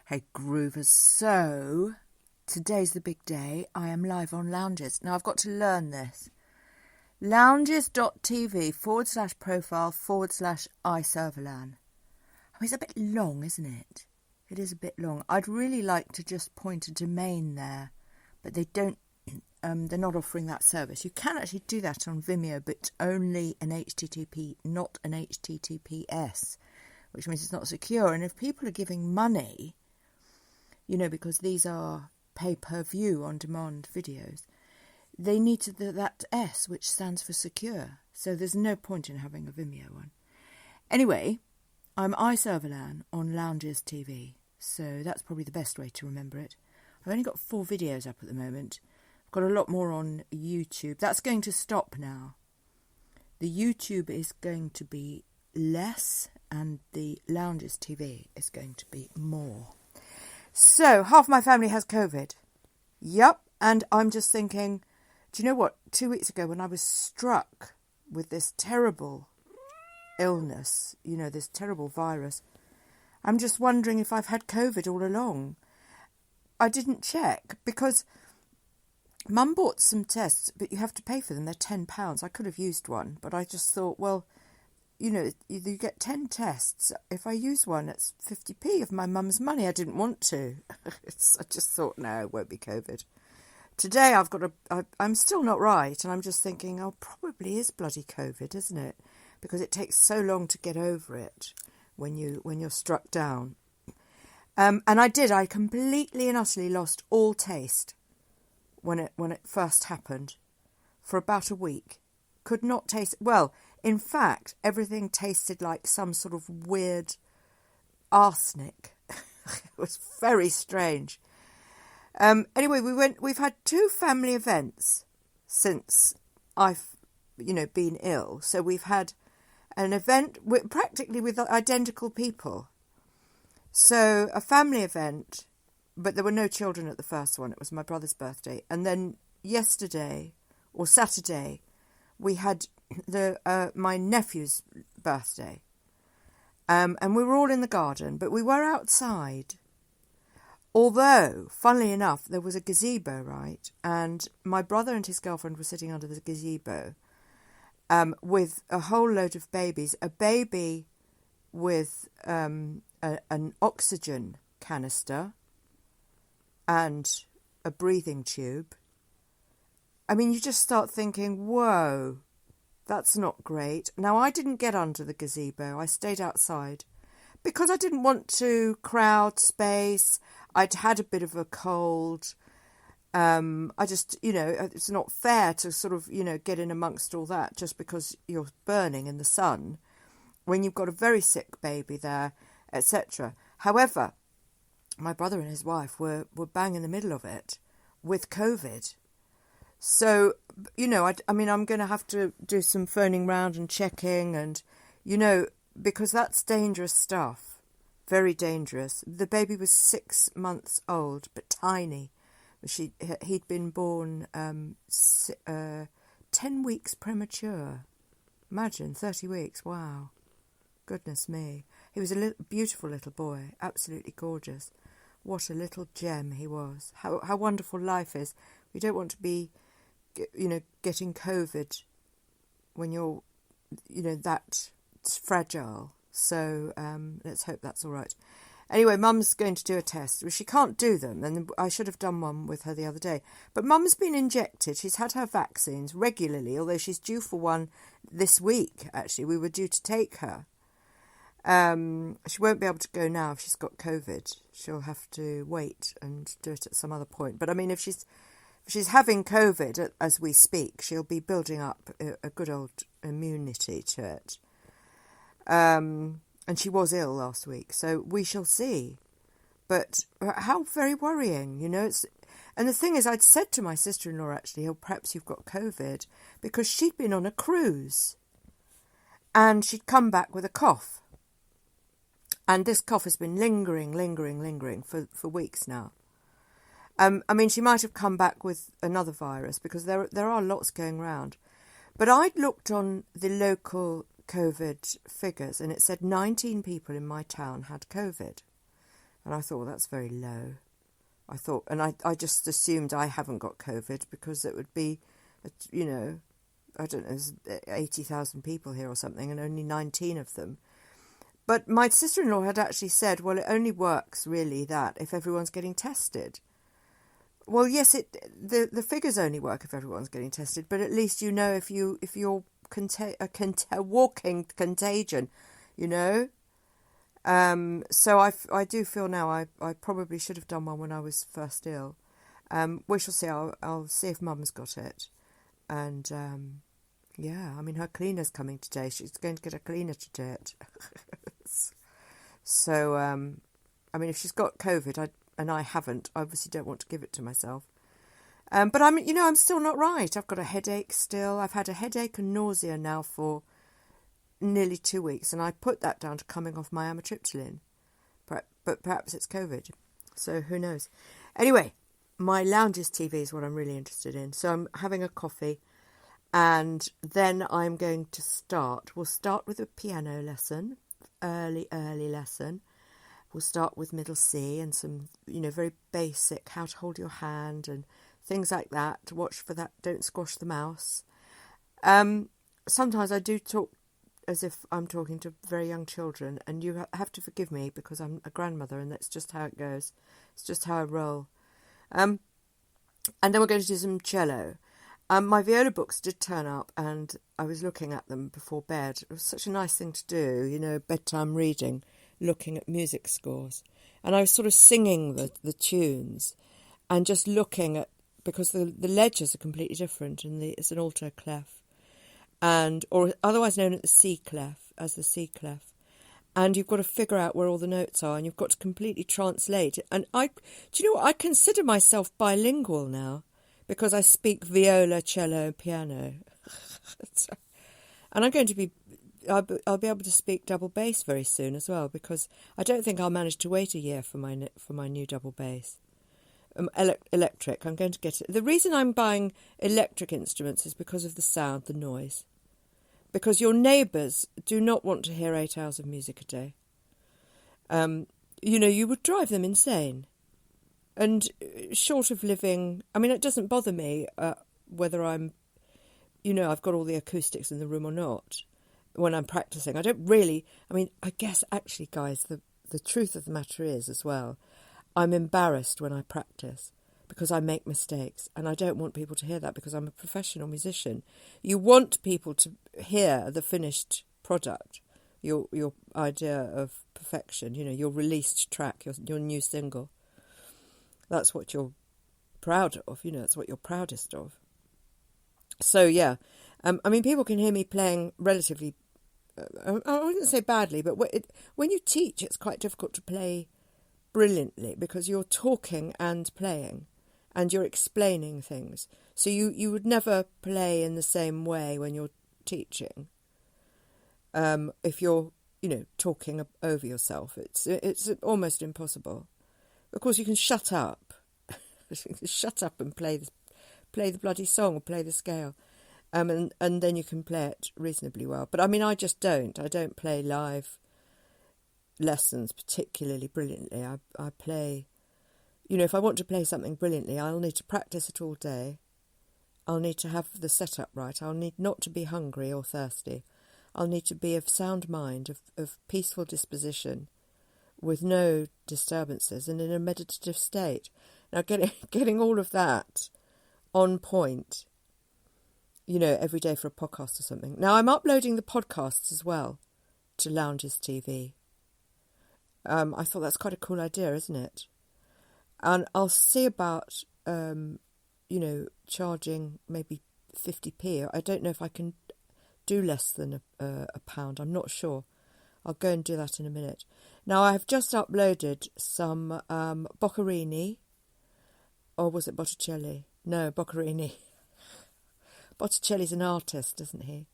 Hey Groovers, so today's the big day. I am live on Lounges. Now I've got to learn this. Lounges.tv/profile/iServalan. I mean, it's a bit long, isn't it? It is a bit long. I'd really like to just point a domain there, but they don't, they're not offering that service. You can actually do that on Vimeo, but it's only an HTTP, not an HTTPS, which means it's not secure. And if people are giving money, you know, because these are pay-per-view on-demand videos, they need that S, which stands for secure. So there's no point in having a Vimeo one. Anyway, I'm iServalan on Lounges TV, so that's probably the best way to remember it. I've only got 4 videos up at the moment. I've got a lot more on YouTube. That's going to stop now. The YouTube is going to be less, and the Lounges TV is going to be more. So, half my family has COVID. Yep, and I'm just thinking, do you know what? 2 weeks ago when I was struck with this terrible illness, you know, this terrible virus, I'm just wondering if I've had COVID all along. I didn't check because Mum bought some tests, but you have to pay for them. They're £10. I could have used one, but I just thought, well, you know, you get 10 tests. If I use one, it's 50p of my mum's money. I didn't want to. I just thought, no, it won't be COVID. Today I'm still not right, and I'm just thinking, oh, probably is bloody COVID, isn't it? Because it takes so long to get over it when you're struck down. And I completely and utterly lost all taste when it first happened for about a week. Could not taste, well, in fact, everything tasted like some sort of weird arsenic. It was very strange. Anyway, we've had 2 family events since I've, been ill. So we've had an event practically with identical people. So a family event, but there were no children at the first one. It was my brother's birthday. And then yesterday or Saturday, we had my nephew's birthday. And we were all in the garden, but we were outside. Although, funnily enough, there was a gazebo, right? And my brother and his girlfriend were sitting under the gazebo with a whole load of babies. A baby with an oxygen canister and a breathing tube. I mean, you just start thinking, whoa, that's not great. Now, I didn't get under the gazebo. I stayed outside because I didn't want to crowd space. I'd had a bit of a cold. I just, it's not fair to sort of, get in amongst all that just because you're burning in the sun when you've got a very sick baby there, etc. However, my brother and his wife were bang in the middle of it with COVID. So, I'm going to have to do some phoning round and checking and, because that's dangerous stuff. Very dangerous. The baby was 6 months old, but tiny. He'd been born 10 weeks premature. Imagine, 30 weeks. Wow. Goodness me. He was a beautiful little boy. Absolutely gorgeous. What a little gem he was. How wonderful life is. We don't want to be, getting COVID when you're, that fragile. So let's hope that's all right. Anyway, Mum's going to do a test. Well, she can't do them, and I should have done one with her the other day. But Mum's been injected. She's had her vaccines regularly, although she's due for one this week, actually. We were due to take her. She won't be able to go now if she's got COVID. She'll have to wait and do it at some other point. But, I mean, if she's having COVID as we speak, she'll be building up a good old immunity to it. And she was ill last week, so we shall see. But how very worrying, and the thing is, I'd said to my sister-in-law, actually, oh, perhaps you've got COVID, because she'd been on a cruise, and she'd come back with a cough. And this cough has been lingering for weeks now. She might have come back with another virus, because there are lots going around. But I'd looked on the local COVID figures, and it said 19 people in my town had COVID. And I thought, well, that's very low. I just assumed I haven't got COVID because it would be, you know, I don't know, there's 80,000 people here or something and only 19 of them. But my sister-in-law had actually said, well, it only works really that if everyone's getting tested. Well, yes, the figures only work if everyone's getting tested, but at least you know if you're a walking contagion, you know. So I do feel now I probably should have done one when I was first ill. We shall see. I'll see if Mum's got it, and yeah, I mean her cleaner's coming today. She's going to get a cleaner to do it. So I mean, if she's got COVID, and I haven't, I obviously don't want to give it to myself. But I'm still not right. I've got a headache still. I've had a headache and nausea now for nearly 2 weeks, and I put that down to coming off my amitriptyline. But perhaps it's COVID, so who knows. Anyway, my Lounges TV is what I'm really interested in. So I'm having a coffee, and then I'm going to start. We'll start with a piano lesson, early lesson. We'll start with middle C and some, very basic how to hold your hand and things like that. To watch for that, don't squash the mouse. Sometimes I do talk as if I'm talking to very young children, and you have to forgive me because I'm a grandmother and that's just how it goes. It's just how I roll. And then we're going to do some cello. My viola books did turn up and I was looking at them before bed. It was such a nice thing to do, bedtime reading, looking at music scores. And I was sort of singing the tunes and just looking at, because the ledgers are completely different and it's an alto clef. Or otherwise known as the C clef, and you've got to figure out where all the notes are, and you've got to completely translate. And do you know what? I consider myself bilingual now because I speak viola, cello, piano, and I'm going to be. I'll be able to speak double bass very soon as well, because I don't think I'll manage to wait a year for my new double bass. Electric. I'm going to get it. The reason I'm buying electric instruments is because of the sound, the noise. Because your neighbours do not want to hear 8 hours of music a day. You would drive them insane. And short of living, I mean, it doesn't bother me whether I'm, I've got all the acoustics in the room or not when I'm practising. I don't really, I guess actually, guys, the truth of the matter is as well, I'm embarrassed when I practice because I make mistakes, and I don't want people to hear that because I'm a professional musician. You want people to hear the finished product, your idea of perfection, your released track, your new single. That's what you're proud of, that's what you're proudest of. So, yeah, people can hear me playing relatively, I wouldn't say badly, but when you teach, it's quite difficult to play brilliantly because you're talking and playing and you're explaining things. So you would never play in the same way when you're teaching. If you're, talking over yourself, it's almost impossible. Of course, you can shut up. Shut up and play the bloody song or play the scale. And then you can play it reasonably well. But I just don't. I don't play live lessons particularly brilliantly. I play, if I want to play something brilliantly, I'll need to practice it all day. I'll need to have the setup right. I'll need not to be hungry or thirsty. I'll need to be of sound mind, of peaceful disposition, with no disturbances and in a meditative state. Now, getting all of that on point, every day for a podcast or something. Now, I'm uploading the podcasts as well to Lounges TV. I thought that's quite a cool idea, isn't it? And I'll see about, charging maybe 50p. I don't know if I can do less than a pound. I'm not sure. I'll go and do that in a minute. Now, I have just uploaded some Boccherini, or was it Botticelli? No, Boccherini. Botticelli's an artist, isn't he?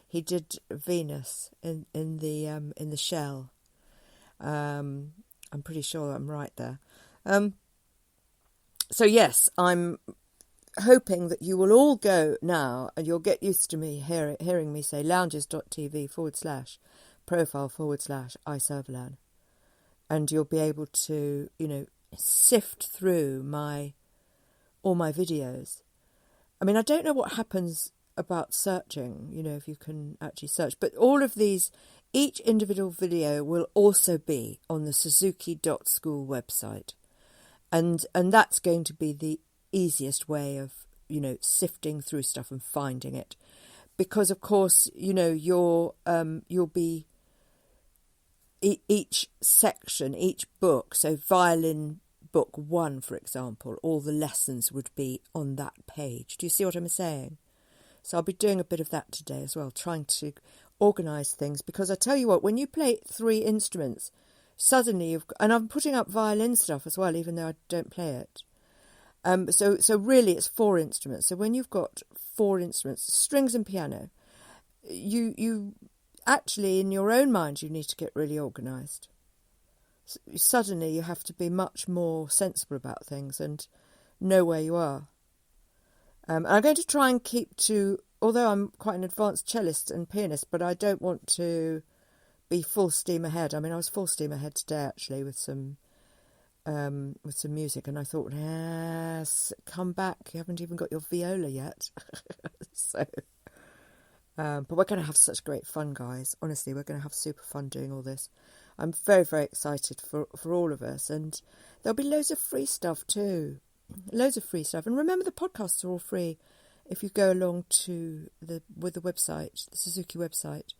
He did Venus in the shell. I'm pretty sure I'm right there. So yes, I'm hoping that you will all go now and you'll get used to me hearing me say lounges.tv/profile/iServalan. and you'll be able to, sift through all my videos. I mean, I don't know what happens about searching, if you can actually search, but all of these, each individual video will also be on the Suzuki.school website. And that's going to be the easiest way of, sifting through stuff and finding it. Because, of course, you'll be each section, each book, so violin book 1, for example, all the lessons would be on that page. Do you see what I'm saying? So I'll be doing a bit of that today as well, trying to organise things. Because I tell you what, when you play 3 instruments, suddenly and I'm putting up violin stuff as well, even though I don't play it. So really it's 4 instruments. So when you've got 4 instruments, strings and piano, you actually, in your own mind, you need to get really organised. Suddenly you have to be much more sensible about things and know where you are. And I'm going to try and keep to, although I'm quite an advanced cellist and pianist, but I don't want to be full steam ahead. I mean, I was full steam ahead today, actually, with some music, and I thought, yes, come back, you haven't even got your viola yet. But we're going to have such great fun, guys. Honestly, we're going to have super fun doing all this. I'm very, very excited for all of us, and there'll be loads of free stuff too. Loads of free stuff. And remember, the podcasts are all free if you go along to the website, the Suzuki website.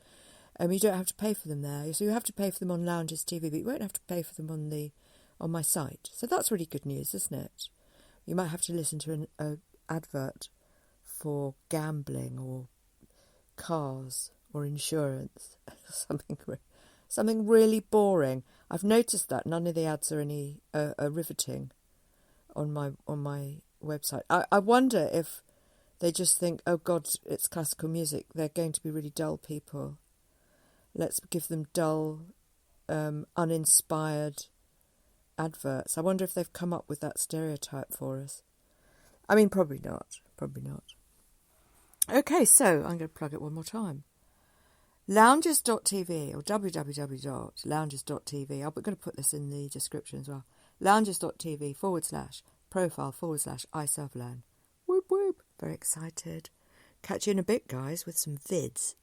You don't have to pay for them there. So you have to pay for them on Lounges TV, but you won't have to pay for them on my site. So that's really good news, isn't it? You might have to listen to an advert for gambling or cars or insurance, something really boring. I've noticed that none of the ads are are riveting on my website. I wonder if they just think, oh God, it's classical music, they're going to be really dull people. Let's give them dull, uninspired adverts. I wonder if they've come up with that stereotype for us. I mean, probably not. Okay, so I'm going to plug it one more time. Lounges.tv or www.lounges.tv. I'm going to put this in the description as well. Lounges.tv /profile/iServalan. Whoop whoop. Very excited. Catch you in a bit, guys, with some vids.